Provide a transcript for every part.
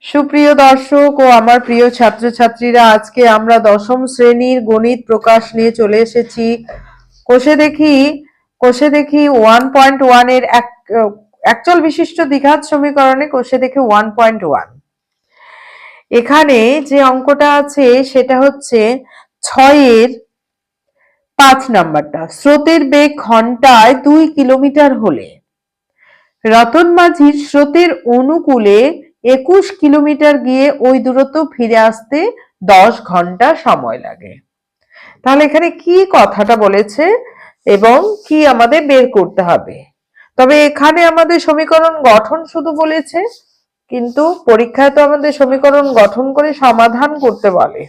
সুপ্রিয় দর্শক ও আমার প্রিয় ছাত্রছাত্রীরা, আজকে আমরা দশম শ্রেণীর গণিত প্রকাশ নিয়ে চলে এসেছি। কোষে দেখি 1.1 এর একচল বিশিষ্ট দ্বিঘাত সমীকরণে কোষে দেখি 1.1। এখানে যে অঙ্কটা আছে সেটা হচ্ছে 6-এর 5 নাম্বারটা। স্রোতের বেগ ঘন্টায় 2 কিলোমিটার হলে রতন মাঝির স্রোতের অনুকূলে 21 কিলোমিটার গিয়ে ওই দূরত্ব ফিরে আসতে 10 ঘন্টা সময় লাগে। তাহলে এখানে কি কথাটা বলেছে এবং কি আমাদের বের করতে হবে। তবে এখানে আমাদের সমীকরণ গঠন শুধু বলেছে, কিন্তু পরীক্ষায় তো আমাদের সমীকরণ গঠন করে সমাধান করতে বলে।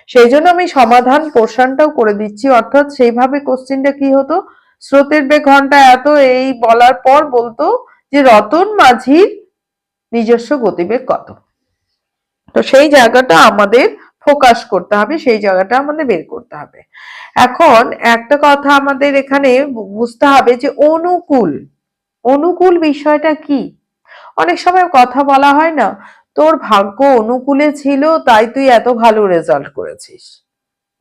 সেই জন্য আমি সমাধান পোর্শনটাও করে দিচ্ছি। অর্থাৎ সেইভাবে কোশ্চেনটা কি হতো, স্রোতের বেগ ঘন্টা এত এই বলার পর বলতো যে রতন মাঝির নিজস্ব গতিবেগ কত। তো সেই জায়গাটা আমাদের ফোকাস করতে হবে, সেই জায়গাটা আমাদের বের করতে হবে। এখন একটা কথা আমাদের এখানে বুঝতে হবে যে অনুকূল বিষয়টা কি। অনেক সময় কথা বলা হয় না, তোর ভাগ্য অনুকূলে ছিল তাই তুই এত ভালো রেজাল্ট করেছিস।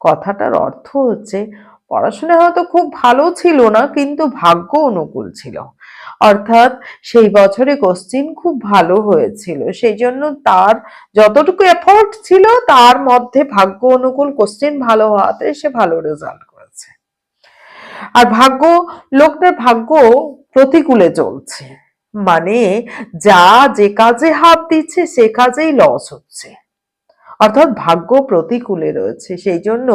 কথাটার অর্থ হচ্ছে পড়াশোনা হয়তো খুব ভালো ছিল না, কিন্তু ভাগ্য অনুকূল ছিল। অর্থাৎ সেই বছরে কোশ্চিন খুব ভালো হয়েছিল, সেই জন্য তার যতটুকু এফোর্ট ছিল তার মধ্যে ভাগ্য অনুকূল কোশ্চিন ভালো হওয়াতে সে ভালো রেজাল্ট করেছে। আর লোকটার ভাগ্য প্রতিকূলে চলছে, মানে যে কাজে হাত দিচ্ছে সে কাজেই লস হচ্ছে। অর্থাৎ ভাগ্য প্রতিকূলে রয়েছে, সেই জন্য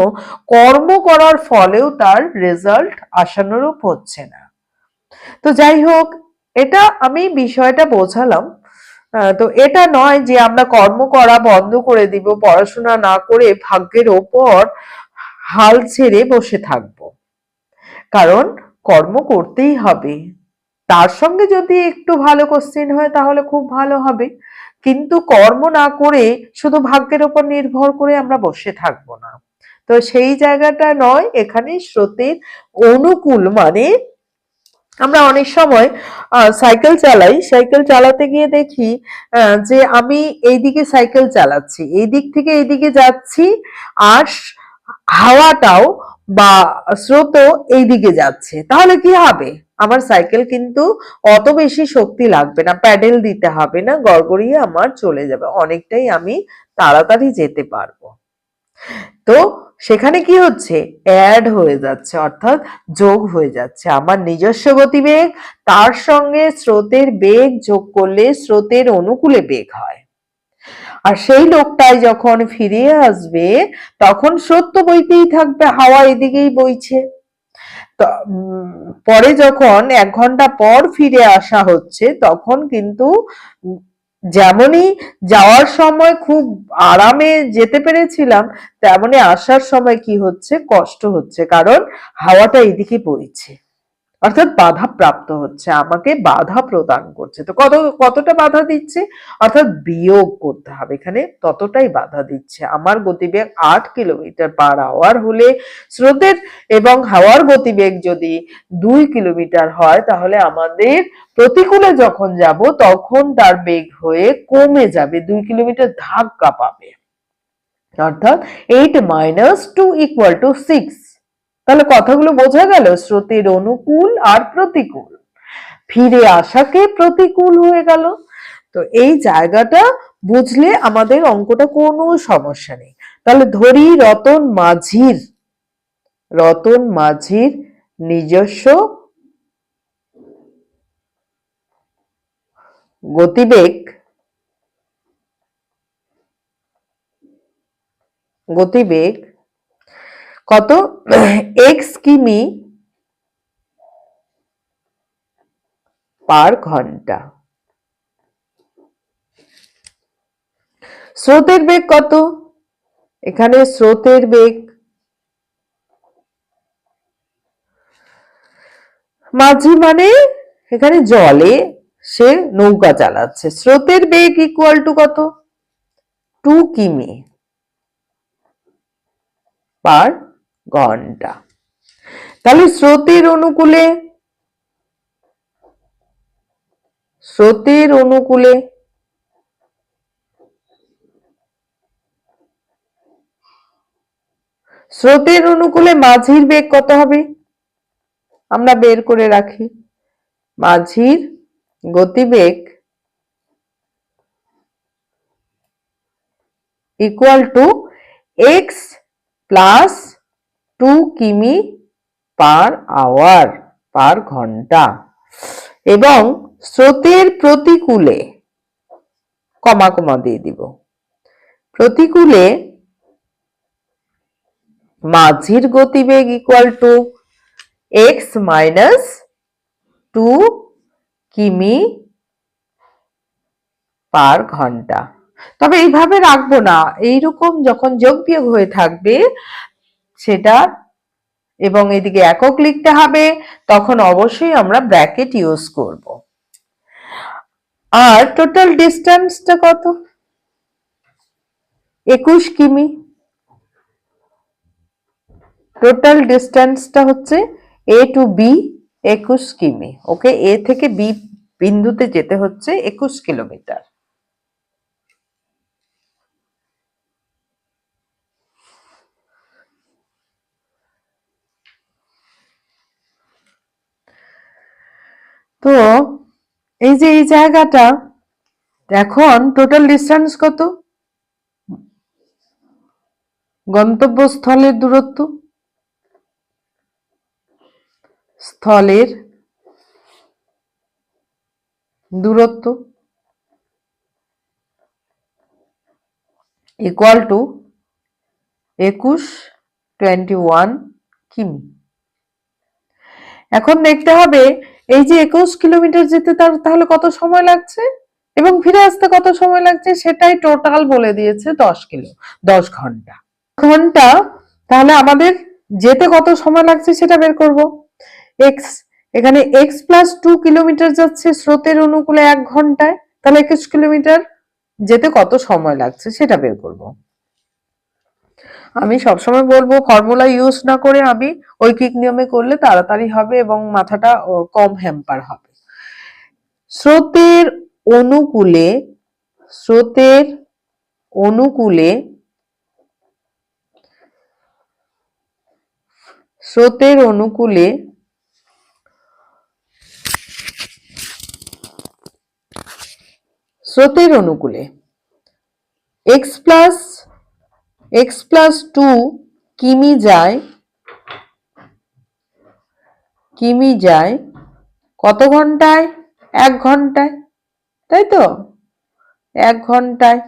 কর্ম করার ফলেও তার রেজাল্ট আশানুরূপ হচ্ছে না। তো যাই হোক, এটা আমি বিষয়টা বোঝালাম। তো এটা নয় যে আমরা কর্ম করা বন্ধ করে দিব, পড়াশোনা না করে ভাগ্যের ওপর হাল ছেড়ে বসে থাকব। কারণ কর্ম করতেই হবে, তার সঙ্গে যদি একটু ভালো কোশ্চেন হয় তাহলে খুব ভালো হবে। কিন্তু কর্ম না করে শুধু ভাগ্যের উপর নির্ভর করে আমরা বসে থাকবো না। তো সেই জায়গাটা নয়, এখানে স্রোতের অনুকূল মানে আমরা অনেক সময় সাইকেল চালাতে গিয়ে দেখি যে আমি এইদিকে সাইকেল চালাচ্ছি, এই দিক থেকে এইদিকে যাচ্ছি, আর হাওয়াটাও বা স্রোতও এইদিকে যাচ্ছে। তাহলে কি হবে, আমার সাইকেল কিন্তু অত বেশি শক্তি লাগবে না, প্যাডেল দিতে হবে না, গড়গড়িয়ে আমার চলে যাবে, অনেকটাই আমি তাড়াতাড়ি যেতে পারবো। তো সেখানে কি হচ্ছে, অ্যাড হয়ে যাচ্ছে, অর্থাৎ যোগ হয়ে যাচ্ছে আমার নিজস্ব গতিবেগ, তার সঙ্গে স্রোতের বেগ যোগ করলে স্রোতের অনুকূলে বেগ হয়। আর সেই লোকটাই যখন ফিরে আসবে তখন স্রোত তো বইতেই থাকবে, হাওয়া এদিকেই বইছে। পরে যখন 1 ঘন্টা পর ফিরে আসা হচ্ছে তখন কিন্তু যেমনই যাওয়ার সময় খুব আরামে যেতে পেরেছিলাম, তেমনি আসার সময় কি হচ্ছে, কষ্ট হচ্ছে, কারণ হাওয়াটা এদিকে বইছে, অর্থাৎ বাধা প্রাপ্ত হচ্ছে, আমাকে বাধা প্রদান করছে। তো কতটা বাধা দিচ্ছে, অর্থাৎ বিয়োগ করতে হবে, এখানে ততটাই বাধা দিচ্ছে। আমার গতিবেগ 8 কিলোমিটার/আওয়ার হলে স্রোতের এবং হাওয়ার গতিবেগ যদি 2 কিলোমিটার হয়, তাহলে আমাদের প্রতিকূলে যখন যাব তখন তার বেগ হয়ে কমে যাবে, 2 কিলোমিটার ধাক্কা পাবে। অর্থাৎ 8 - 2 = 6। তাহলে কথাগুলো বোঝা গেল, স্রোতের অনুকূল আর প্রতিকূল, ফিরে আসাকে প্রতিকূল হয়ে গেল। তো এই জায়গাটা বুঝলে আমাদের অঙ্কটা কোনো সমস্যা নেই। তাহলে ধরি রতন মাঝির নিজস্ব গতিবেগ কত, x কিমি/ঘন্টা। স্রোতের বেগ কত, এখানে স্রোতের বেগ মাঝি মানে এখানে জলে সে নৌকা চালাচ্ছে, স্রোতের বেগ ইকুয়াল টু কত, 2 কিমি/ঘন্টা। তাহলে স্রোতের অনুকূলে স্রোতের অনুকূলে মাঝির বেগ কত হবে? আমরা বের করে রাখি। মাঝির গতিবেগ ইকুয়াল টু এক্স প্লাস 2 কিমি পার আওয়ার, পার ঘন্টা। এবং স্রোতের প্রতিকূলে কমা কমা দিয়ে দিব, প্রতিকূলে মাঝির গতিবেগ ইকুয়াল টু এক্স মাইনাস 2 কিমি পার ঘন্টা। তবে এইভাবে রাখবো না, এইরকম যখন যোগ বিয়োগ হয়ে থাকবে সেটা এবং এদিকে একক লিখতে হবে, তখন অবশ্যই আমরা ব্র্যাকেট ইউজ করব। আর টোটাল ডিস্টেন্সটা কত? 21 কিমি। টোটাল ডিস্টেন্সটা হচ্ছে এ টু বি 21 কিমি। ওকে, এ থেকে বি বিন্দুতে যেতে হচ্ছে 21 কিলোমিটার। তো এই যে এই জায়গাটা, এখন টোটাল ডিস্টেন্স কত? গন্তব্যস্থলের দূরত্ব, স্থলের দূরত্ব ইকুয়াল টু 21 কিমি। এখন দেখতে হবে এই যে 21 কিলোমিটার যেতে তাহলে কত সময় লাগছে এবং ফিরে আসতে কত সময় লাগছে, সেটাই টোটাল বলে দিয়েছে 10 ঘন্টা। ঘন্টা, তাহলে আমাদের যেতে কত সময় লাগছে সেটা বের করব। এক্স, এখানে এক্স প্লাস 2 কিলোমিটার যাচ্ছে স্রোতের অনুকূলে 1 ঘন্টায়, তাহলে 21 কিলোমিটার যেতে কত সময় লাগছে সেটা বের করব। আমি সবসময় বলবো ফর্মুলা ইউজ না করে আমি ঐকিক নিয়মে করলে তাড়াতাড়ি হবে এবং মাথাটা কম হ্যাম্পার হবে। স্রোতের অনুকূলে, স্রোতের অনুকূলে, স্রোতের অনুকূলে স্রোতের অনুকূলে এক্স প্লাস 2 কিমি যায় কত ঘন্টায়? 1 ঘন্টায়, তাই তো? 1 ঘন্টায়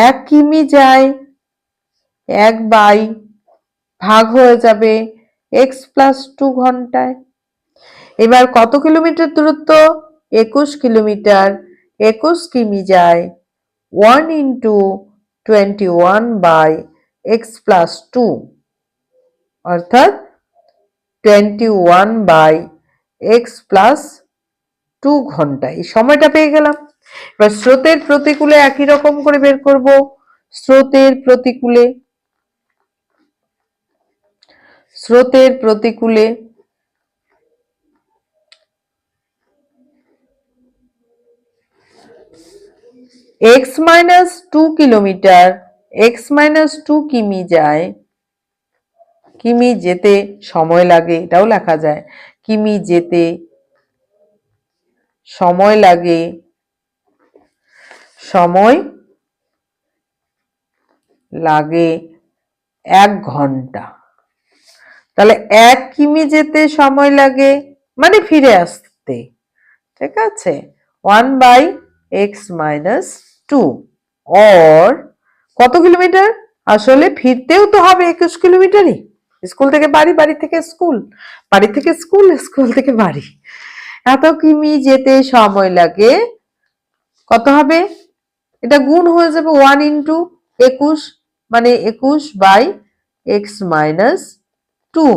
1 কিমি যায় 1 বাই ভাগ হয়ে যাবে এক্স প্লাস 2 ঘন্টায়। এবার কত কিলোমিটার দূরত্ব? 21 কিলোমিটার। 21 কিমি যায় 1 ইন্টু 21 বাই এক্স প্লাস 2, অর্থাৎ 21 বাই এক্স প্লাস 2 ঘন্টায়। এই সময়টা পেয়ে গেলাম। এবার স্রোতের প্রতিকূলে একই রকম করে বের করব। স্রোতের প্রতিকূলে, স্রোতের প্রতিকূলে X minus 2 kilometre, X minus 2 কিমি যায়, কিমি যেতে সময় লাগে, এটাও লেখা যায়। কিমি যেতে সময় লাগে, সময় লাগে 1 ঘন্টা। তাহলে 1 কিমি যেতে সময় লাগে মানে ফিরে আসতে, ঠিক আছে, 1 বাই এক্স মাইনাস 2 অর কত কিলোমিটার? আসলে ফিরতেও তো হবে 21 কিলোমিটারই। স্কুল থেকে বাড়ি, বাড়ি থেকে স্কুল, বাড়ি থেকে স্কুল, স্কুল থেকে বাড়ি। এত কিমি যেতে সময় লাগে কত হবে? এটা গুণ হয়ে যাবে 1 ইন্টু 21, মানে 21 বাই এক্স মাইনাস 2।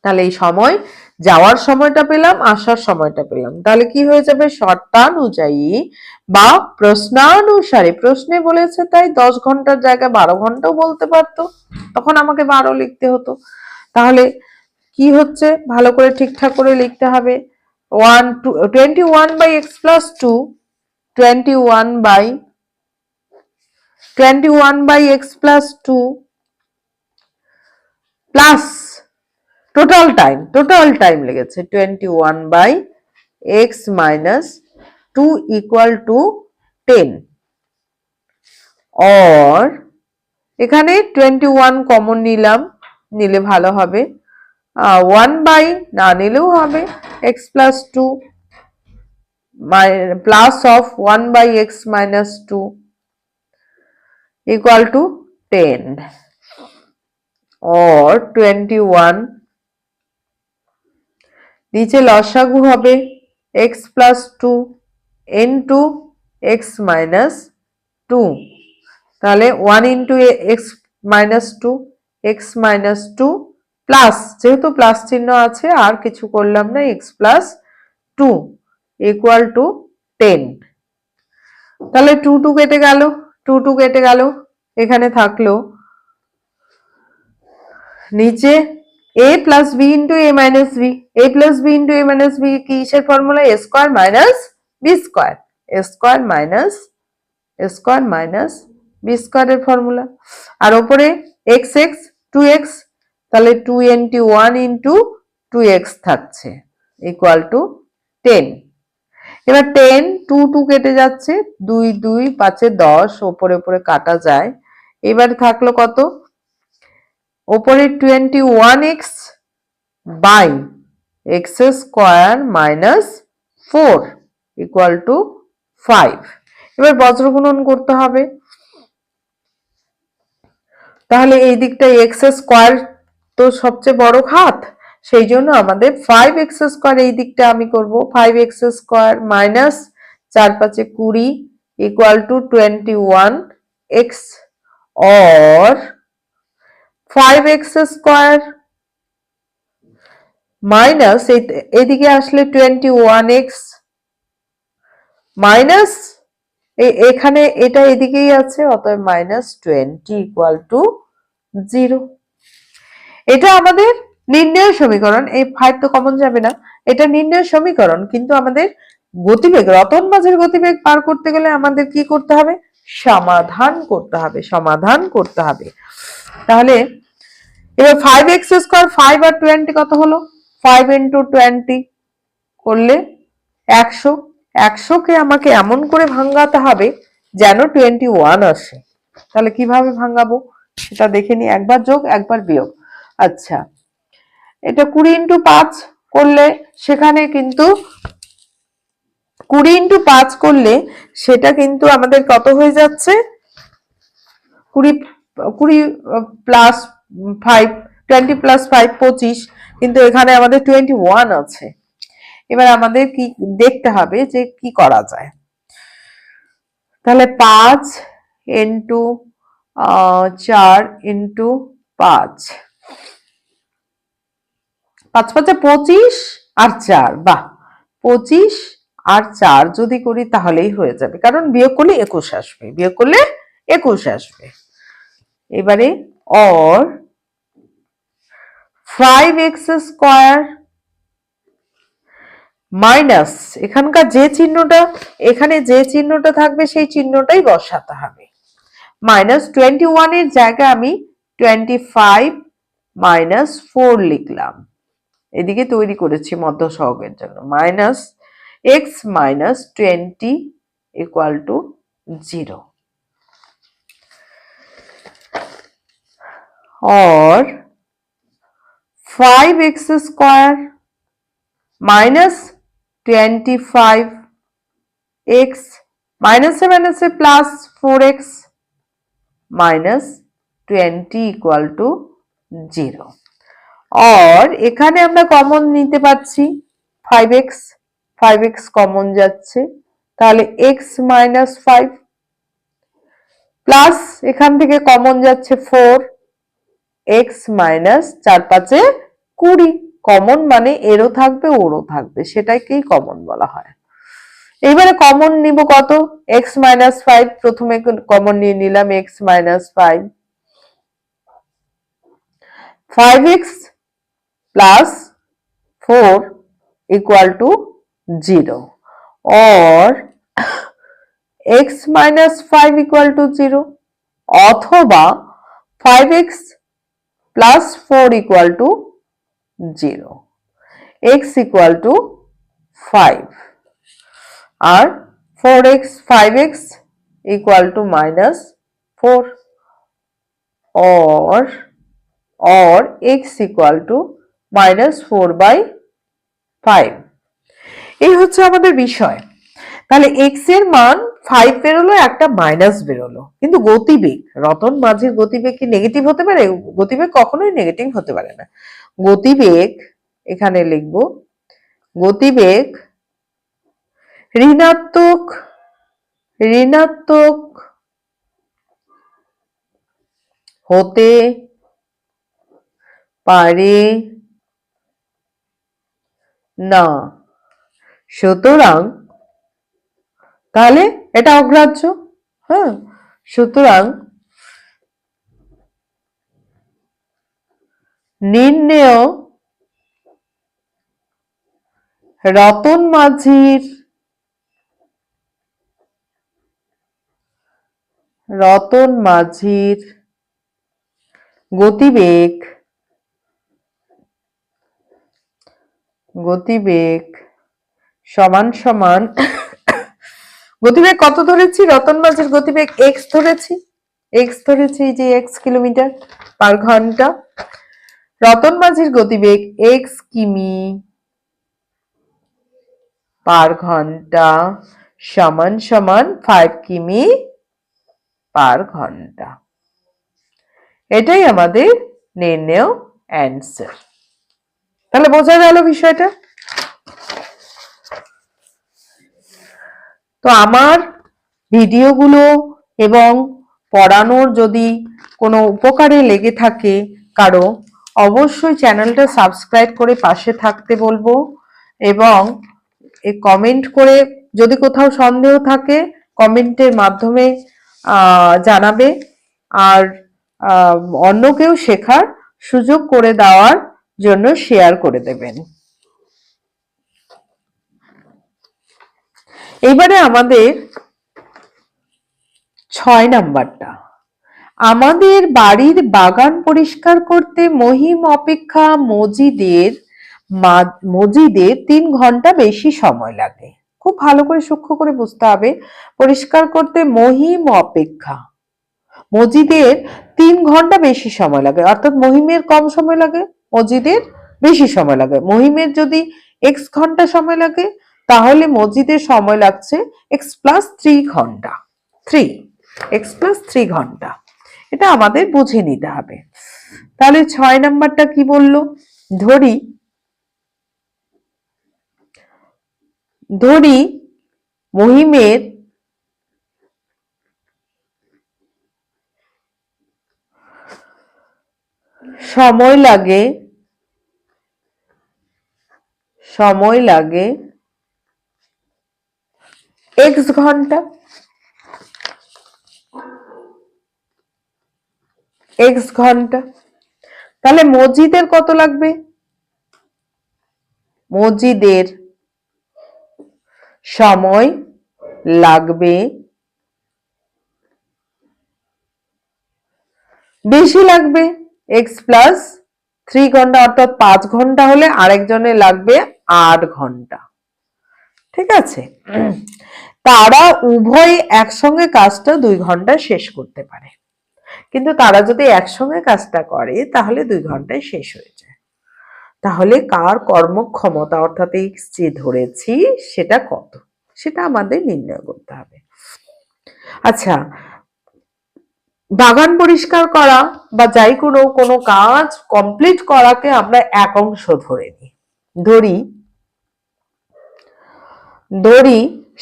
তাহলে এই সময়, যাওয়ার সময়টা পেলাম, আসার সময়টা পেলাম। তাহলে কি হয়ে যাবে? শর্তানুযায়ী বা প্রশ্নানুসারে, প্রশ্নে বলেছে তাই 10 ঘন্টার জায়গায় 12 ঘন্টাও বলতে পারতো, তখন আমাকে 12 লিখতে হতো। তাহলে কি হচ্ছে, ভালো করে ঠিকঠাক করে লিখতে হবে। 21 by x plus 2, 21 by 21/x plus 2 plus total time লেগেছে 21/x minus 2 equal to 10 or এখানে 21 কমন নিলে ভালো হবে 1 বাই না নিলেও হবে x plus 2 plus of 1/x minus 2 equal to 10 or 21 নিচে লসাগু হবে x plus 2 into x minus 2 তাহলে 1 into x minus 2 x minus 2 plus যেহেতু প্লাস চিহ্ন আছে আর কিছু করলাম না x plus 2 equal to 10 তাহলে 2 কেটে গেল এখানে থাকলো নিচে a plus b into a minus b a plus b into a minus b কিসের formula a square minus b square a square minus b square এর ফর্মুলা আর উপরে x 2x তাহলে 2 into 1 into 2x থাকছে equal to 10 এবার 10 2 কেটে যাচ্ছে 2 2 5 10 উপরে কাটা যায় এবার থাকলো কত উপরে 21x by x square minus 4 equal to 5 এবার বজ্রগুণন করতে হবে তাহলে এই দিকটা x স্কয়ার তো সবচেয়ে বড় ঘাত সেই জন্য আমাদের 5x স্কয়ার এই দিকটা আমি করব 5x square minus 4 5 20 equal to 21x or 5x square minus এদিকে আসলে 21x মাইনাস এখানে এটা এদিকেই আছে অতএব -20 equal to 0 এটা আমাদের নির্ণয় সমীকরণ এই 5 তো কমন যাবে না এটা নির্ণয় সমীকরণ কিন্তু আমাদের গতিবেগ রতন মাঝের গতিবেগ পার করতে গেলে আমাদের কি করতে হবে সমাধান করতে হবে তাহলে এবার 5x স্কয়ার 5 আর 20 কত হলো 5 into 20 করলে 100 100 কে আমাকে এমন করে ভাঙাতে হবে যেন 21 আসে তাহলে কিভাবে ভাঙাবো সেটা দেখে নি একবার যোগ একবার বিয়োগ আচ্ছা এটা 20 into 5 করলে সেখানে কিন্তু 20 into 5 করলে সেটা কিন্তু আমাদের কত হয়ে যাচ্ছে 20 প্লাস 5 20 প্লাস 5 25 কিন্তু এখানে আমাদের 21 আছে এবার আমাদের কি দেখতে হবে যে কি করা যায় তাহলে 5 into 4 into 5 5 5 25 আর 4 বাহ 25 আর 4 যদি করি তাহলেই হয়ে যাবে কারণ বিয়োগ করলে 21 আসবে এবারে or 5x স্কয়ার মাইনাস এখানকার এখানে যে চিহ্নটা থাকবে সেই চিহ্নটাই বসাতে হবে -21 এর জায়গায় আমি 25 -4 লিখলাম এদিকে তৈরি করেছি মধ্য সহগের জন্য -x -20 equal to 0 or 5x square minus 25x minus a plus 4x minus 20 equal to 0 or এখানে আমরা কমন নিতে পারছি 5x কমন যাচ্ছে তাহলে x minus 5 প্লাস এখান থেকে কমন যাচ্ছে 4x minus 4 5 20 কমন মানে এরও থাকবে ওরও থাকবে সেটাকেই কমন বলা হয় এবারে কমন নিব কত x minus 5 প্রথমে কমন নিয়ে নিলাম x minus 5 5x plus 4 equal to 0 or x minus 5 equal to 0 অথবা 5x plus 4 equal to 0, x equal to 5 আর 4x 5x equal to -4 or x equal to -4/5। এই হচ্ছে আমাদের বিষয়। তাহলে x এর মান 5 বেরোলো, একটা মাইনাস বেরোলো, কিন্তু গতিবেগ, রতন মাঝির গতিবেগ কি নেগেটিভ হতে পারে? গতিবেগ কখনোই নেগেটিভ হতে পারে না। গতিবেগ এখানে লিখব, গতিবেগ ঋণাত্মক হতে পারে না। সুতরাং তাহলে এটা অগ্রাহ্য। হ্যাঁ, সুতরাং নির্ণেয় রতন মাঝির গতিবেগ সমান সমান গতিবেগ কত ধরেছি? রতন মাঝির গতিবেগ x ধরেছি, যে x কিলোমিটার পার ঘন্টা। রতন মাঝির গতিবেগ x কিমি পার ঘন্টা সমান সমান 5 কিমি পার ঘন্টা। এটাই আমাদের নির্ণেয় অ্যান্সার। তাহলে বোঝা গেল বিষয়টা? তো আমার ভিডিওগুলো এবং পড়ানোর যদি কোনো উপকারে লেগে থাকে কারো, অবশ্যই চ্যানেলটা সাবস্ক্রাইব করে পাশে থাকতে বলবো, এবং কমেন্ট করে যদি কোথাও সন্দেহ থাকে কমেন্টের মাধ্যমে জানাবে, আর অন্যকেও শেখার সুযোগ করে দেওয়ার জন্য শেয়ার করে দেবেন। এবারে আমাদের 6 নাম্বারটা, আমাদের বাড়ির বাগান পরিষ্কার করতে মহিম অপেক্ষা মজিদের 3 ঘন্টা বেশি সময় লাগে। খুব ভালো করে সূক্ষ্ম করে বুঝতে হবে। পরিষ্কার করতে মহিম অপেক্ষা মজিদের 3 ঘন্টা বেশি সময় লাগে, অর্থাৎ মহিমের কম সময় লাগে, মজিদের বেশি সময় লাগে। মহিমের যদি x ঘন্টা সময় লাগে, তাহলে মজিদের সময় লাগছে x প্লাস 3 ঘন্টা। x প্লাস 3 ঘন্টা, এটা আমাদের বুঝে নিতে হবে। তাহলে 6 নাম্বারটা কি বললো? ধরি মহিমের সময় লাগে x ঘন্টা, তাহলে মজিদের কত লাগবে? মজিদের সময় লাগবে বেশি লাগবে, x প্লাস 3 ঘন্টা, অর্থাৎ 5 ঘন্টা হলে আরেকজনের লাগবে 8 ঘন্টা। ঠিক আছে? তারা উভয় একসঙ্গে কাজটা 2 ঘন্টায় শেষ করতে পারে, কিন্তু তারা যদি একসঙ্গে কাজটা করে তাহলে 2 ঘন্টায় শেষ হয়ে যায়। তাহলে কার কর্মক্ষমতা, অর্থাৎ x যে ধরেছি সেটা কত, সেটা আমাদের নির্ণয় করতে হবে। আচ্ছা, বাগান পরিষ্কার করা বা যাই কোনো কাজ কমপ্লিট করাকে আমরা একাংশ ধরে নিই। ধরি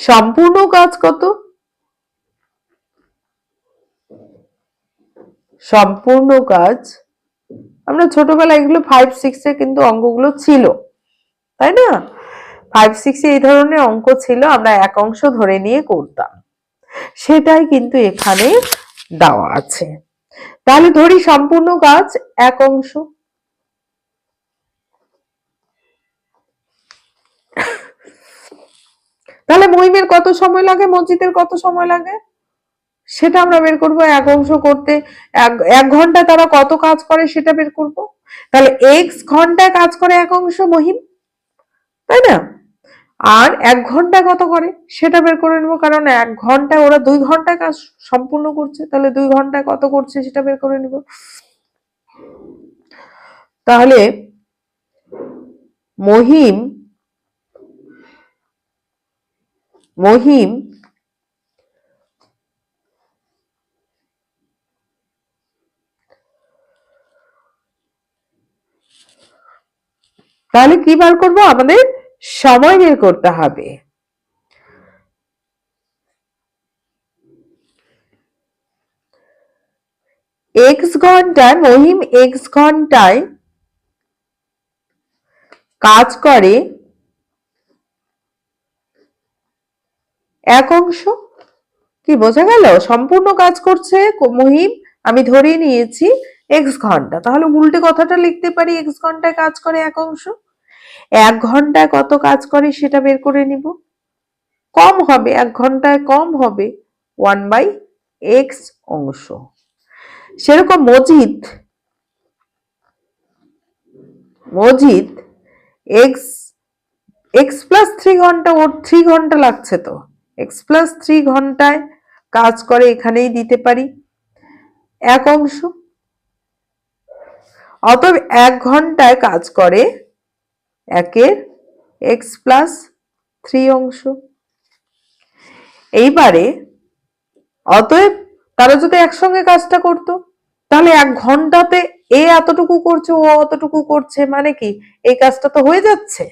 সম্পূর্ণ কাজ কত? সম্পূর্ণ কাজ আমরা ছোটবেলায় এগুলো 5-6 এ কিন্তু অঙ্কগুলো ছিল, তাই না? 5-6 এ এই ধরনের অঙ্ক ছিল, আমরা একাংশ ধরে নিয়ে করতাম, সেটাই কিন্তু এখানে দেওয়া আছে। তাহলে ধরি সম্পূর্ণ কাজ 1 অংশ। তাহলে মহিমের কত সময় লাগে, মসজিদের কত সময় লাগে? সেটা আমরা বের করব। এক অংশ করতে এক ঘন্টায় তারা কত কাজ করে সেটা বের করব। তাহলে এক্স ঘন্টায় কাজ করে এক অংশ মহিম, তাই না? আর এক ঘন্টা কত করে সেটা বের করে নেবো, কারণ এক ঘন্টায় ওরা 2 ঘন্টায় কাজ সম্পূর্ণ করছে, তাহলে 2 ঘন্টায় কত করছে সেটা বের করে নেব। তাহলে মহিম মহিম তাহলে কি বার করব, আমাদের সময় বের করতে হবে। এক্স ঘন্টায় মহিম এক্স ঘন্টায় কাজ করে এক অংশ। কি বোঝা গেল? সম্পূর্ণ কাজ করছে মহিম, আমি ধরেই নিয়েছি এক্স ঘন্টা, তাহলে উল্টে কথাটা লিখতে পারি এক্স ঘন্টায় কাজ করে এক অংশ। এক ঘন্টায় কত কাজ করে সেটা বের করে নিব। কম হবে, এক ঘন্টায় কম হবে 1/x অংশ। সেরকম Majid Majid x x plus 3 ঘন্টা, ওর 3 ঘন্টা লাগছে, তো এক্স প্লাস 3 ঘন্টায় কাজ করে, এখানেই দিতে পারি এক অংশ। অতএব এক ঘন্টায় কাজ করে একের এক্স প্লাস 3 অংশ। এইবারে অতএব তারা যদি একসঙ্গে কাজটা করতো, তাহলে এক ঘন্টাতে এ এতটুকু করছে, ও অতটুকু করছে, মানে কি এই কাজটা তো হয়ে যাচ্ছে।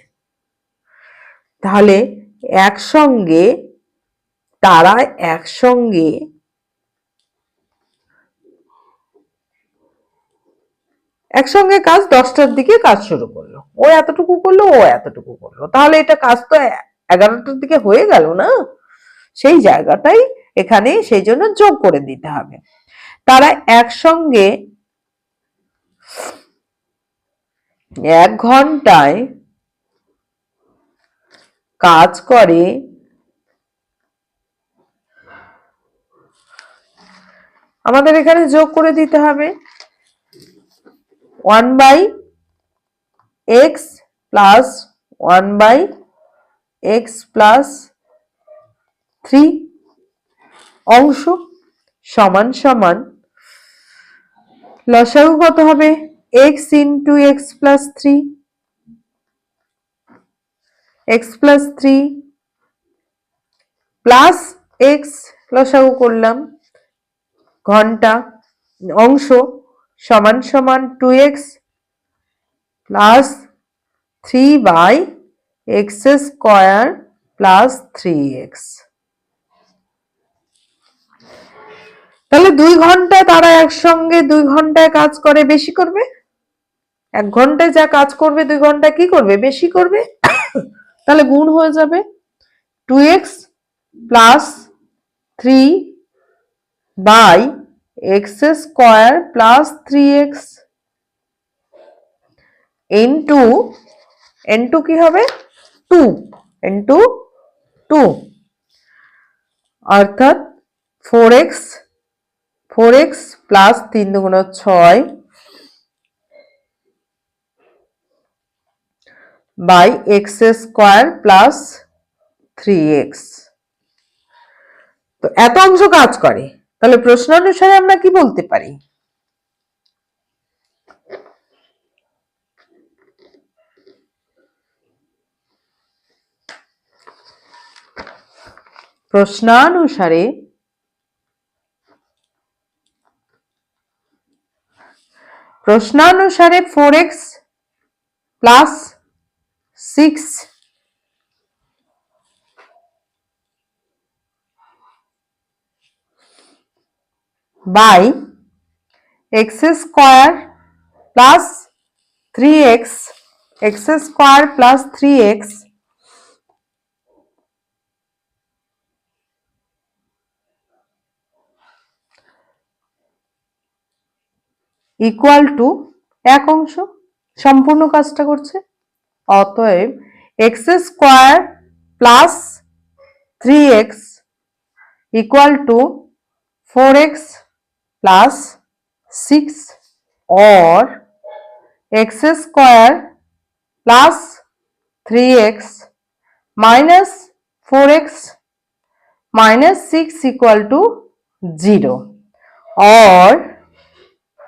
তাহলে একসঙ্গে তারা একসঙ্গে একসঙ্গে কাজ 10টার দিকে কাজ শুরু করলো, ও এতটুকু করলো, ও এতটুকু করলো, তাহলে এটা কাজ তো 11টার দিকে হয়ে গেল না? সেই জায়গাটাই এখানে সেই জন্য যোগ করে দিতে হবে। তারা একসঙ্গে এক ঘন্টায় কাজ করে আমাদের এখানে যোগ করে দিতে হবে 1/x প্লাস 1/x প্লাস 3 অংশ সমান সমান লসাগু কত হবে, x into x plus 3, x plus 3 plus x লসাগু করলাম ঘন্টা অংশ সমান সমান 2x plus 3/x square plus 3x। তাহলে 2 ঘন্টায় তারা একসঙ্গে 2 ঘন্টায় কাজ করে, বেশি করবে। এক ঘন্টায় যা কাজ করবে 2 ঘন্টায় কি করবে, বেশি করবে। তাহলে গুণ হয়ে যাবে 2x plus 3/x square plus 3x into কি হবে 2 ইন্টু 2, অর্থাৎ 4x প্লাস 3 দুগুণ 6 by x square plus 3x। তো এত অংশ কাজ করে, তাহলে প্রশ্ন অনুসারে আমরা কি বলতে পারি, প্রশ্নানুসারে 4x plus 6 by x square plus 3x, x square plus 3x equal to এক অংশ সম্পূর্ণ কাজটা করছে। অতএব x square plus 3x equal to 4x plus 6 or x square plus 3x minus 4x minus 6 equal to 0 or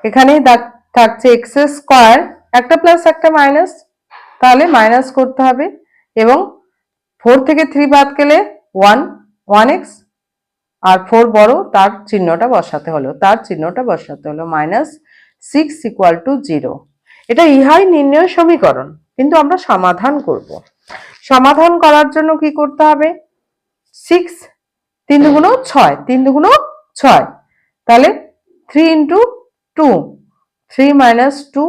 এখানেই থাকছে x square একটা plus একটা মাইনাস, তাহলে মাইনাস করতে হবে এবং 4 থেকে 3 বাদ গেলে 1x আর 4 বড়, তার চিহ্নটা বসাতে হলো মাইনাস 6 ইকুয়াল টু 0। এটা ইহাই নির্ণয় সমীকরণ, কিন্তু আমরা সমাধান করব। সমাধান করার জন্য কি করতে হবে? 6 3 দুগুণ 6, 3 দুগুণ 6, তাহলে 3 ইন্টু 2, 3 মাইনাস 2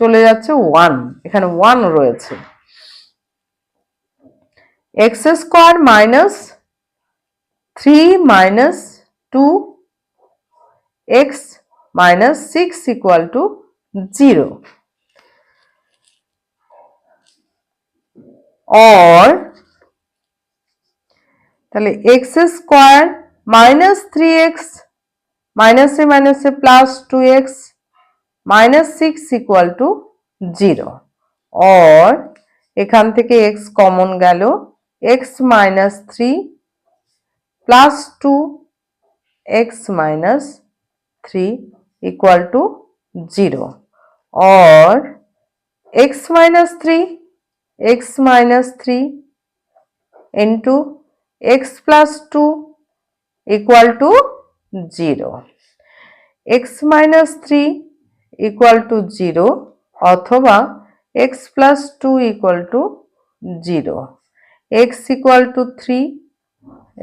চলে যাচ্ছে 1, এখানে 1 রয়েছে। x square minus 3 minus 2x minus 6 equal to 0 or তাহলে x square minus 3x minus a plus 2x minus 6 equal to 0 or এখান থেকে x কমন গেল, x minus 3 plus 2x minus 3 equal to 0 or x minus 3 into x plus 2 equal to 0, x minus 3 equal to 0 অথবা x plus 2 equal to 0, x equal to 3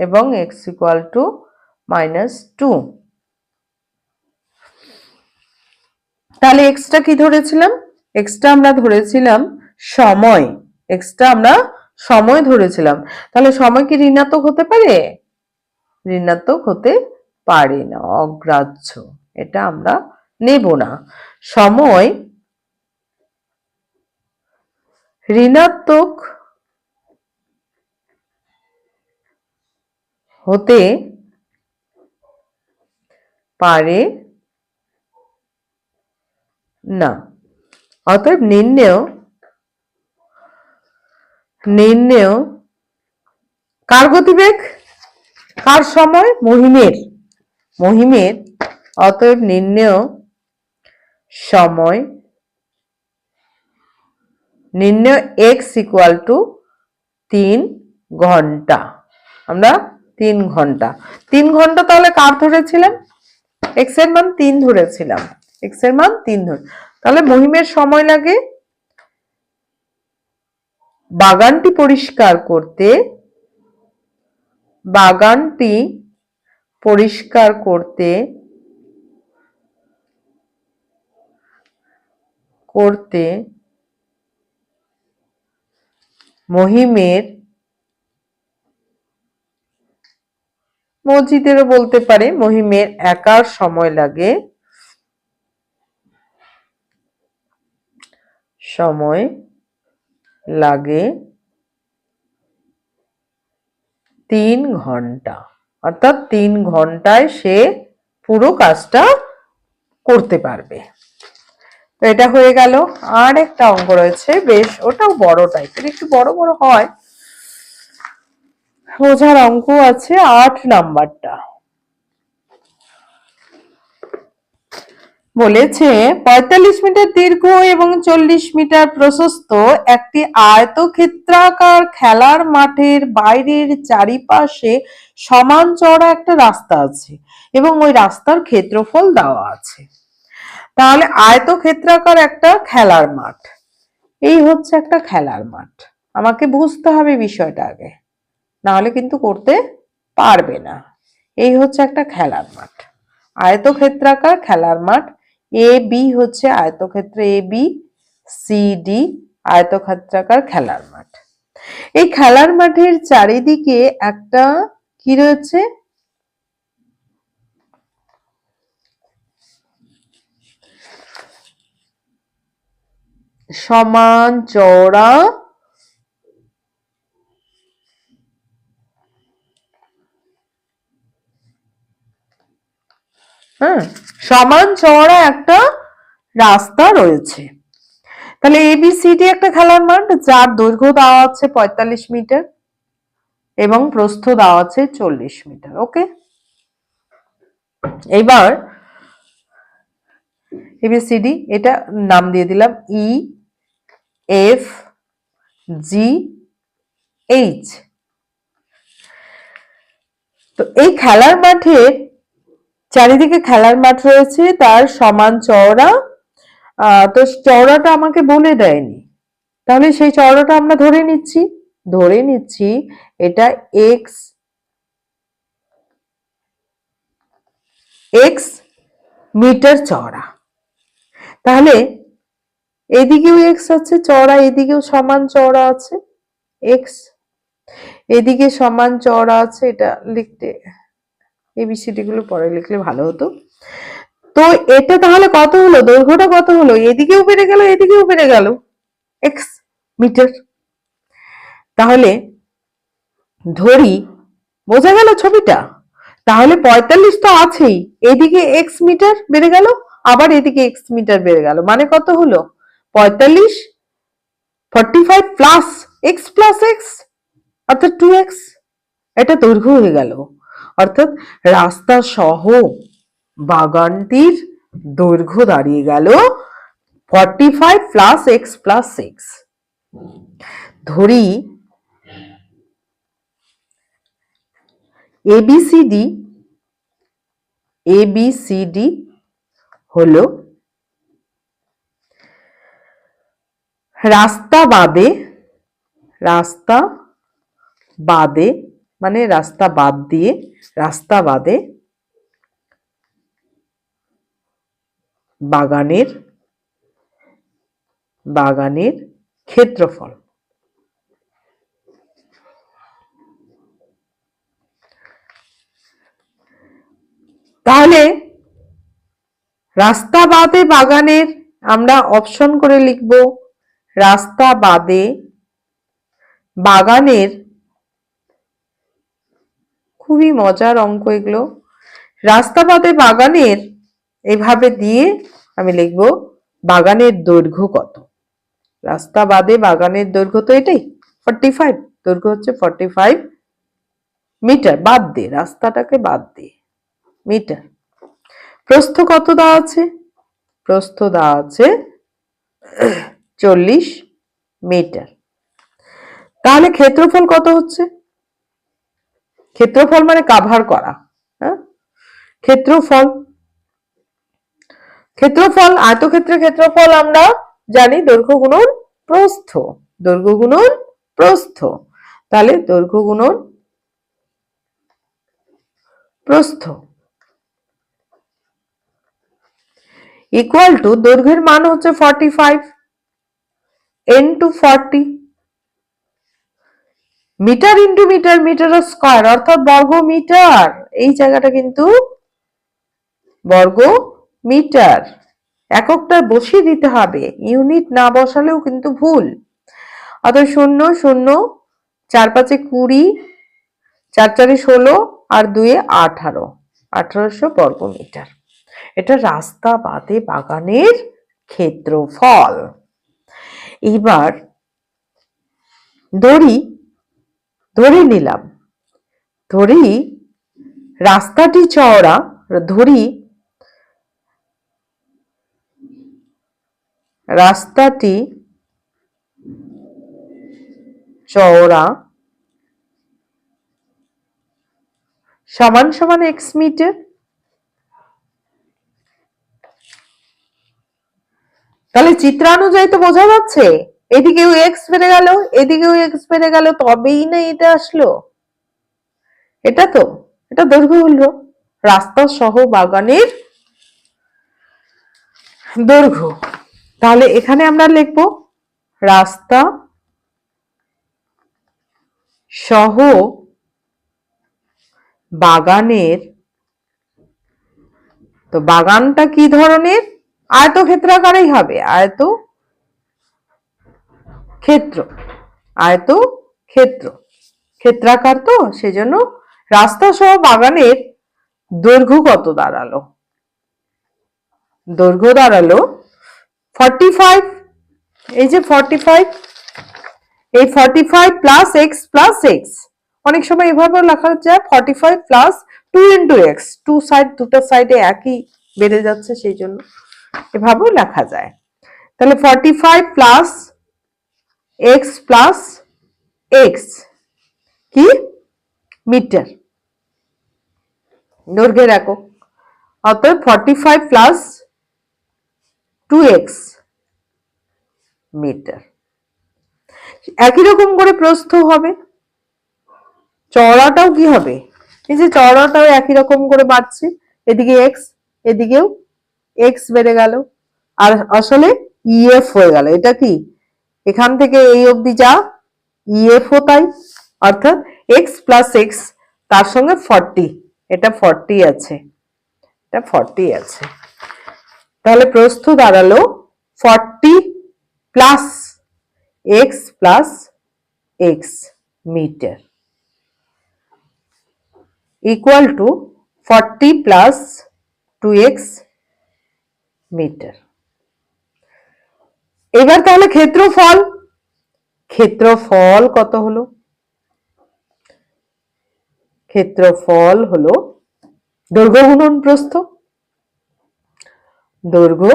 এবং x equal to minus 2। তাহলে x টা কি ধরেছিলাম? x টা আমরা ধরেছিলাম সময়, x টা আমরা সময় ধরেছিলাম। তাহলে সময় কি ঋণাত্মক হতে পারে? ঋণাত্মক হতে পারে না, অগ্রাহ্য, এটা আমরা নেব না। সময় ঋণাত্মক হতে পারে না। অতএব নির্ণেয় কার গতিবেগ, কার সময়? মহিমের। অতএব নির্ণেয় সময়, নির্ণেয় x ইকুয়াল টু 3 ঘন্টা। আমরা 3 ঘন্টা, 3 ঘন্টা তাহলে কার ধরেছিলাম? x এর মান 3 ধরেছিলাম, x এর মান 3 ধরে। তাহলে মহিমের সময় লাগে বাগানটি পরিষ্কার করতে মসজিদেরও বলতে পারে, মহিমের একার সময় লাগে 3 ঘন্টা, অর্থাৎ 3 ঘন্টায় সে পুরো কাজটা করতে পারবে। তো এটা হয়ে গেল। আর একটা অঙ্ক রয়েছে, বেশ ওটাও বড় টাইপের, একটু বড় বড় হয়, বোঝার অঙ্ক আছে 8 নাম্বারটা। বলেছে 45 মিটার দীর্ঘ এবং 40 মিটার প্রশস্ত একটি আয়তক্ষেত্রাকার খেলার মাঠের বাইরের চারিপাশে সমান চওড়া একটা রাস্তা আছে এবং ওই রাস্তার ক্ষেত্রফল দেওয়া আছে। তাহলে আয়তক্ষেত্রাকার একটা খেলার মাঠ, এই হচ্ছে একটা খেলার মাঠ। আমাকে বুঝতে হবে বিষয়টা আগে, নাহলে কিন্তু করতে পারবে না। এই হচ্ছে একটা খেলার মাঠ, আয়তক্ষেত্রাকার খেলার মাঠ। এ বি হচ্ছে আয়তক্ষেত্র, এ বি সি ডি আয়তক্ষেত্রাকার খেলার মাঠ। এই খেলার মাঠের চারিদিকে একটা কি রয়েছে? সমান চওড়া হ্যাঁ, সমান চওড়া একটা রাস্তা রয়েছে। তাহলে এবিসিডি একটা খেলার মাঠ, যার দৈর্ঘ্য দেওয়া আছে 45 মিটার এবং প্রস্থ দেওয়া আছে 40 মিটার। ওকে, এবার এবিসিডি এটা নাম দিয়ে দিলাম ই এফ জি এইচ। তো এই খেলার মাঠের চারিদিকে খেলার মাঠ রয়েছে, তার সমান চওড়া। তো চওড়াটা আমাকে বলে দেয়নি, তাহলে সেই চওড়াটা আমরা ধরে নিচ্ছি এটা এক্স মিটার চওড়া। তাহলে এদিকেও এক্স আছে চওড়া, এদিকেও সমান চওড়া আছে এক্স, এদিকে সমান চওড়া আছে। এটা লিখতে এবিসিডি গুলো পরে লিখলে ভালো হতো। তো এটা তাহলে কত হলো, দৈর্ঘ্যটা কত হলো, এদিকেও বেড়ে গেল এদিকেও বেড়ে গেল এক্স মিটার। তাহলে ধরি, বোঝা গেল ছবিটা? তাহলে 45 তো আছেই, এদিকে এক্স মিটার বেড়ে গেল, আবার এদিকে এক্স মিটার বেড়ে গেল, মানে কত হলো 45 45 প্লাস এক্স অর্থাৎ 2x। এটা দৈর্ঘ্য হয়ে গেল, অর্থাৎ রাস্তা সহ বাগানটির দৈর্ঘ্য দাঁড়িয়ে গেল 45 প্লাস এক্স প্লাস 6। ধরি এবিসিডি হলো রাস্তা বাদে মানে রাস্তা বাদ দিয়ে, রাস্তা বাদে বাগানের ক্ষেত্রফল। তাহলে রাস্তা বাদে বাগানের আমরা অপশন করে লিখব, রাস্তা বাদে বাগানের, খুবই মজার অঙ্ক এগুলো। রাস্তা বাদে বাগানের এইভাবে দিয়ে আমি লিখব বাগানের দৈর্ঘ্য কত। রাস্তা বাদে বাগানের দৈর্ঘ্য তো এটাই 45, দৈর্ঘ্য হচ্ছে 45 মিটার, বাদ দিয়ে, রাস্তাটাকে বাদ দিয়ে মিটার। প্রস্থ কত দেওয়া আছে, প্রস্থ দেওয়া আছে 40 মিটার। তাহলে ক্ষেত্রফল কত হচ্ছে, ক্ষেত্রফল মানে কাভার করা, হ্যাঁ, ক্ষেত্রফল আয়তক্ষেত্রের ক্ষেত্রফল আমরা জানি দৈর্ঘ্য গুণন প্রস্থ, দৈর্ঘ্য গুণন প্রস্থ। তাহলে দৈর্ঘ্য গুণন প্রস্থ ইকুয়াল টু, দৈর্ঘ্যের মান হচ্ছে 45 into 40, metre into metre, metre square অর্থাৎ বর্গ মিটার। এই জায়গাটা কিন্তু বর্গ মিটার, এককটা বসিয়ে দিতে হবে, ইউনিট না বসালেও কিন্তু ভুল। অর্থাৎ 0 0 4 5 20, 4 4 16 আর 2 18, 1800 বর্গ মিটার। এটা রাস্তা বাদে বাগানের ক্ষেত্রফল। এবার ধরে নিলাম, রাস্তাটি চওড়া, রাস্তাটি চওড়া সমান সমান এক্স মিটার। তাহলে চিত্রানুযায়ী তো বোঝা যাচ্ছে এদিকেও এক্স বেড়ে গেল এদিকেও এক্স বেড়ে গেল, তবেই না এটা আসলো। এটা তো, এটা দৈর্ঘ্য হলো রাস্তা সহ বাগানের দৈর্ঘ্য। তাহলে এখানে আমরা লিখব রাস্তা সহ বাগানের, তো বাগানটা কি ধরনের, আয়তক্ষেত্রাকারেই হবে, ক্ষেত্রাকার, তো সেজন্য রাস্তা সহ বাগানের দৈর্ঘ্য কত দাঁড়ালো, দৈর্ঘ্য দাঁড়ালো 45, এই যে 45, এই 45 প্লাস এক্স প্লাস এক্স, অনেক সময় এভাবে লেখা যায় 45 plus 2 into x, two side, দুটো সাইডে একই বেড়ে যাচ্ছে সেই জন্য এভাবেও লেখা যায়। তাহলে 45 প্লাস এক্স প্লাস এক্স কি মিটার, দৈর্ঘ্যের একক। অতএব 45 প্লাস 2x মিটার। একই রকম করে প্রস্থ হবে, চওড়াটাও কি হবে, এই যে চওড়াটাও একই রকম করে বাড়ছে, এদিকে এক্স এদিকেও এক্স বেড়ে গেল, আর আসলে ইএফ হয়ে গেল। এটা কি এখান থেকে এই অবধি যা ইএফ ও তাই, অর্থাৎ এক্স প্লাস এক্স তার সঙ্গে 40, এটা 40 আছে, এটা 40 আছে। তাহলে প্রস্থ দাঁড়ালো 40 plus x plus x metre equal to 40 plus 2x metre. এবার তাহলে ক্ষেত্রফল, ক্ষেত্রফল কত হলো, ক্ষেত্রফল হলো দৈর্ঘ্য গুণন প্রস্থ, দৈর্ঘ্য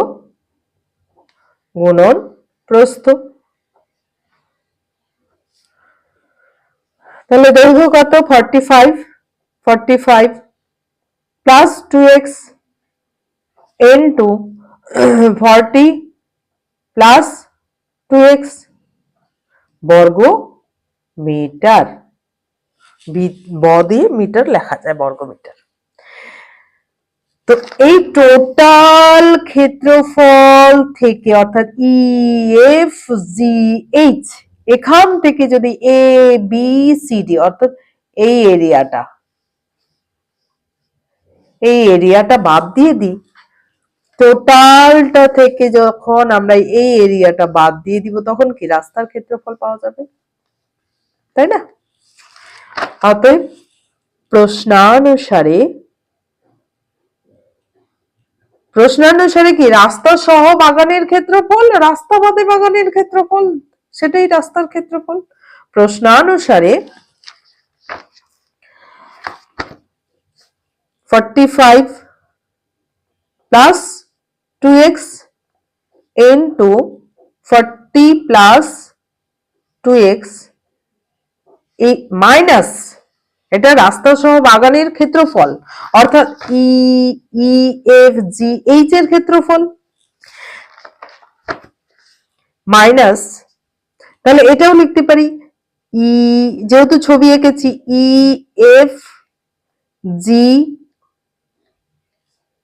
গুণন প্রস্থ। তাহলে দৈর্ঘ্য কত 45, 45 plus 2x into 40 plus 2x বর্গ মিটার, ব দিয়ে মিটার লেখা যায়, বর্গ মিটার। তো এই টোটাল ক্ষেত্রফল থেকে অর্থাৎ ইএফ জি এইচ, এখান থেকে যদি এ বি সি ডি অর্থাৎ এই এরিয়াটা বাদ দিয়ে দিই, টোটালটা থেকে যখন আমরা এই এরিয়াটা বাদ দিয়ে দিব তখন কি রাস্তার ক্ষেত্রফল পাওয়া যাবে, তাই না? অতএব প্রশ্নানুসারে কি রাস্তা সহ বাগানের ক্ষেত্রফল, রাস্তা বাদে বাগানের ক্ষেত্রফল, সেটাই রাস্তার ক্ষেত্রফল। প্রশ্নানুসারে 45 plus 2x into 40 plus 2x minus এটা রাস্তা সহ বাগানের ক্ষেত্রফল অর্থাৎ এফ জি এইচ এর ক্ষেত্রফল মাইনাস, তাহলে এটাও লিখতে পারি যেহেতু ছবি এঁকেছি ই এফ জি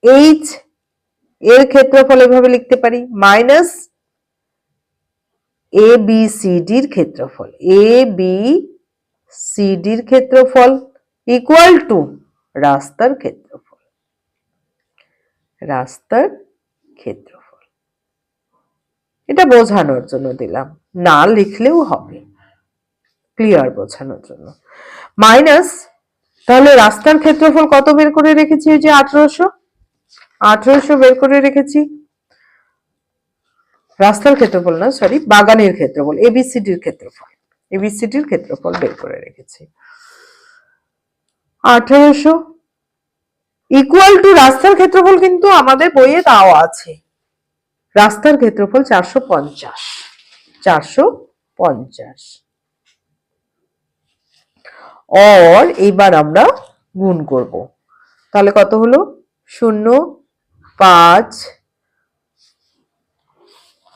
এইচ এর ক্ষেত্রফল এভাবে লিখতে পারি মাইনাস এ বি সি ডির ক্ষেত্রফল, এ বি সি ডির ক্ষেত্রফল ইকুয়াল টু রাস্তার ক্ষেত্রফল, রাস্তার ক্ষেত্রফল। এটা বোঝানোর জন্য দিলাম, না লিখলেও হবে, ক্লিয়ার বোঝানোর জন্য। মাইনাস, তাহলে রাস্তার ক্ষেত্রফল কত বের করে রেখেছি, ওই যে 1800 বের করে রেখেছি, রাস্তার ক্ষেত্রফল না সরি বাগানের ক্ষেত্রফল, এবিসিডির ক্ষেত্রফল, এবিসিডির ক্ষেত্রফল বের করে রেখেছি 1800 ইকুয়াল টু রাস্তার ক্ষেত্রফল কিন্তু আমাদের বইয়ে দেওয়া আছে, রাস্তার ক্ষেত্রফল 450, 450 और এবার আমরা গুণ করব, তাহলে কত হলো 0 5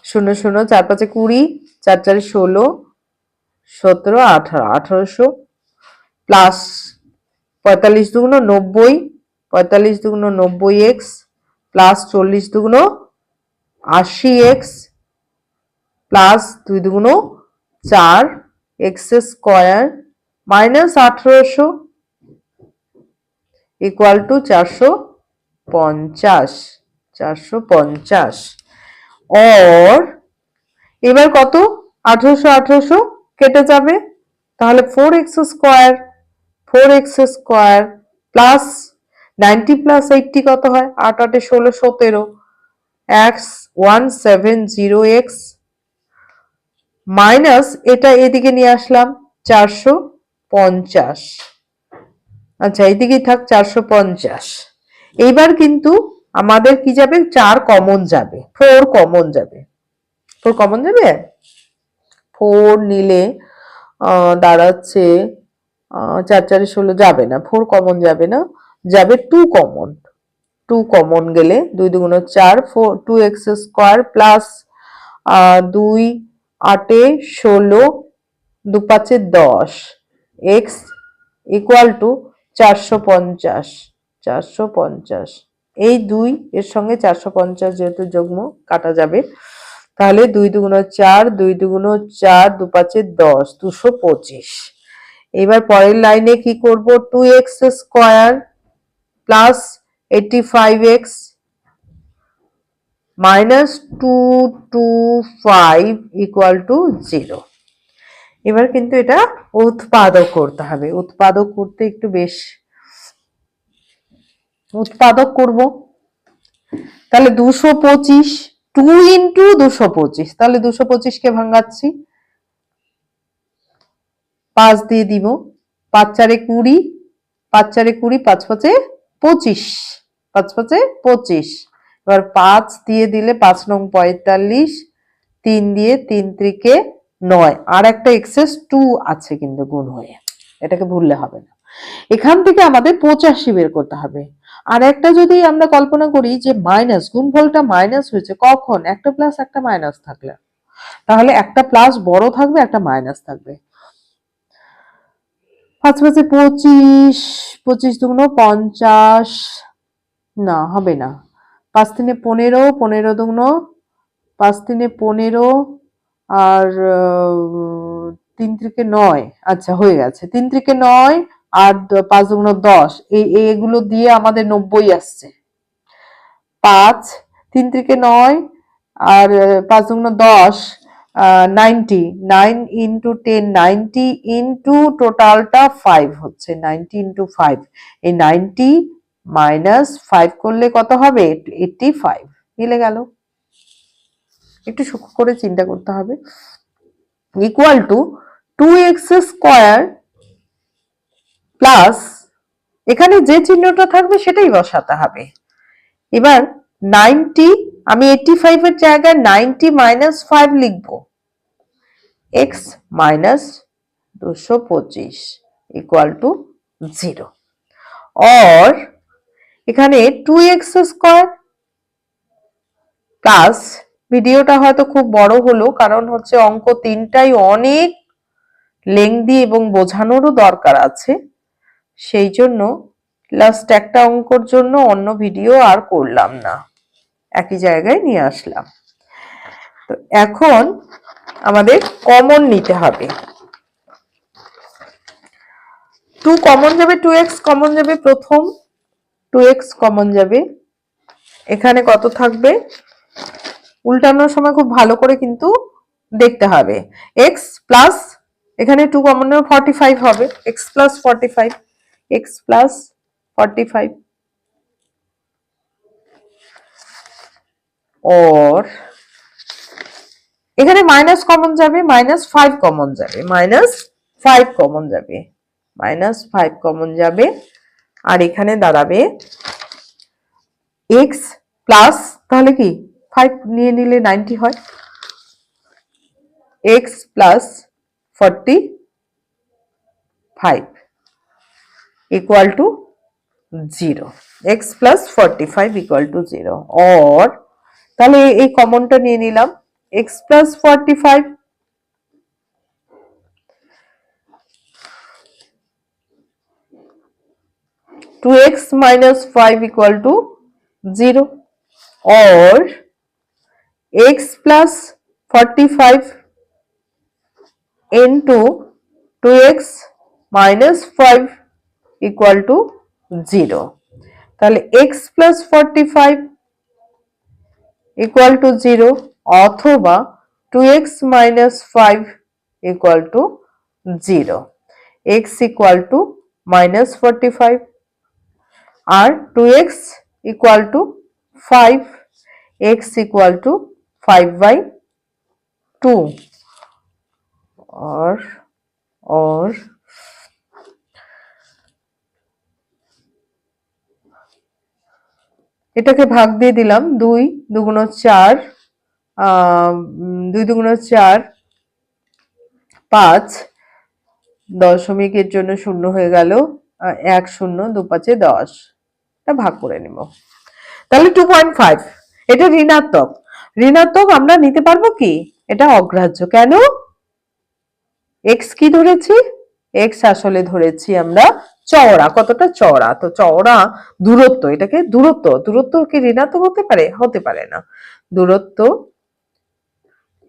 0 0 4 5 20 4 4 16 17 18 1800 প্লাস 45 দুগুণ 90, 45 দুগুণ 90x প্লাস 40 দুগুণ 80x প্লাস 2 দুগুণ 4 x square minus 1800 equal to 450, 450 और এবার কত 1800 কেটে যাবে, তাহলে 4x square, 4x square plus 90 plus 80 কত হয় 8 8 16 17 এক্স 170x মাইনাস এটা এদিকে নিয়ে আসলাম 450। আচ্ছা এইদিকেই থাক 450। এইবার কিন্তু আমাদের কি যাবে, 4 কমন যাবে, 4 কমন যাবে। 4 কমন যাবে, 4 নিলে দাঁড়াচ্ছে 4 4 16 যাবে না, 4 কমন যাবে না, যাবে 2 কমন। 2 কমন গেলে 2 2 4, 2x square plus 2 8 16 2 5 10 x equal two 450। 450 এই 2 এর সঙ্গে 450 যেহেতু যুগ্ম কাটা যাবে, তাহলে 2 2 4, 2 2 4, 2 5 10, 225। এবার পরের লাইনে কি করব, 2x square plus 85x minus 225 equal to 0। এবার কিন্তু এটা উৎপাদক করতে হবে। উৎপাদক করতে একটু বেশ উৎপাদক করব, তাহলে 225, 2 ইন্টু 225, তাহলে 225 কে ভাঙাচ্ছি, 5 দিয়ে দিব, 5 4 20, 5 4 20, 5 5 25, 5 5 25। এবার 5 দিয়ে দিলে 5 নং 45, 3 দিয়ে 3 ত্রিকে 9, আর একটা এক্সেস 2 আছে কিন্তু গুণ হয়ে, এটাকে ভুললে হবে না। এখান থেকে আমাদের 85 বের করতে হবে। আর একটা যদি আমরা কল্পনা করি যে মাইনাস, গুণফলটা মাইনাস হয়েছে, কখন, একটা প্লাস একটা মাইনাস থাকলে, তাহলে একটা প্লাস বড় থাকবে, একটা মাইনাস থাকবে। 5 5 25, 25 দুগুণ 50, না হবে না, 5 3 15, 15 দুগুণ 5 3 15, আর 3 3 9, আচ্ছা হয়ে গেছে, 3 3 9 আর 5 দুগুণ 10, এগুলো দিয়ে আমাদের 90 আসছে। 5 3 3 9 আর 5 দুগুণ 10, 90, 9 ইন্টু 10, 90 ইন্টু টোটালটা 5 হচ্ছে, 90 ইন্টু 5, এই 90 মাইনাস 5 করলে কত হবে, 85। মিলে গেল, একটু সূক্ষ্ম করে চিন্তা করতে হবে। Equal to 2x square plus, এখানে যে চিহ্নটা থাকবে সেটাই বসাতে হবে। এবার 90, আমি 85 এর জায়গায় 90 মাইনাস 5 লিখবো, x মাইনাস 225 ইকুয়াল টু 0। और এখানে 2x স্কোয়ার প্লাস, ভিডিওটা হয়তো খুব বড় হলো কারণ হচ্ছে অঙ্ক তিনটাই অনেক লেংদি এবং বোঝানোরও দরকার আছে, সেই জন্য লাস্ট একটা অঙ্কর জন্য অন্য ভিডিও আর করলাম না, একই জায়গায় নিয়ে আসলাম। তো এখন আমাদের কমন নিতে হবে, 2 কমন যাবে, 2x কমন যাবে, প্রথম 2x কমন যাবে, এখানে কত থাকবে, উল্টানোর সময় খুব ভালো করে কিন্তু দেখতে হবে, x প্লাস, এখানে 2 কমন 45 হবে, x প্লাস 45, x প্লাস 45, और এখানে মাইনাস কমন যাবে, মাইনাস 5 কমন যাবে, মাইনাস 5 কমন যাবে, মাইনাস 5 কমন যাবে, আর এখানে দাঁড়াবে x প্লাস, তাহলে কি 5 নিয়ে নিলে 90 হয়, x plus 45 equal to 0, x plus 45 equal to 0, और তাহলে এই কমনটা নিয়ে নিলাম, x plus 45 2x minus 5 equal to 0, और x plus 45 into 2x minus 5 equal to 0, তাহলে x plus 45 equal to 0 অথবা 2x minus 5 equal to 0, x equal to minus 45 R 2x equal to 5, x = 5/2 or এটাকে ভাগ দিয়ে দিলাম 2 2 × 4 2 2 × 4 5 দশমিকের জন্য 0 হয়ে গেল 1 0 2 5 10 এটা ভাগ করে নিব তাহলে 2.5 এটা ঋণাত্মক আমরা নিতে পারবো কি এটা অগ্রাহ্য কেন x কি ধরেছি x আসলে ধরেছি আমরা চওড়া কতটা চওড়া তো চওড়া দূরত্ব এটাকে দূরত্ব কি ঋণাত্মক হতে পারে না দূরত্ব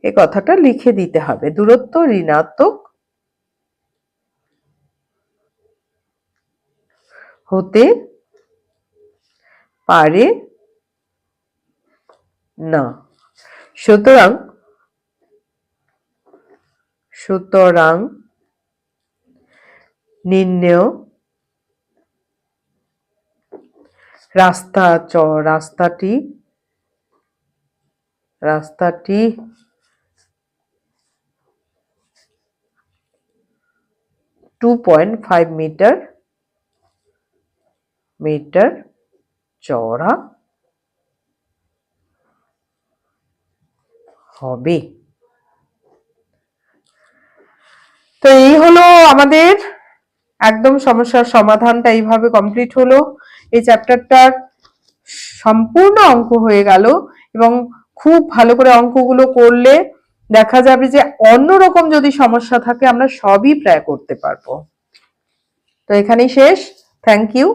এই কথাটা লিখে দিতে হবে দূরত্ব ঋণাত্মক হতে পারে না সুতরাং নির্ণেয় রাস্তাটি 2.5 মিটার চওড়া হবে তো এই হলো আমাদের একদম সমস্যার সমাধানটা এইভাবে কমপ্লিট হলো এই চ্যাপ্টারটার সম্পূর্ণ অঙ্ক হয়ে গেল এবং খুব ভালো করে অঙ্কগুলো করলে দেখা যাবে যে অন্যরকম যদি সমস্যা থাকে আমরা সবই প্রায় করতে পারবো তো এখানেই শেষ থ্যাংক ইউ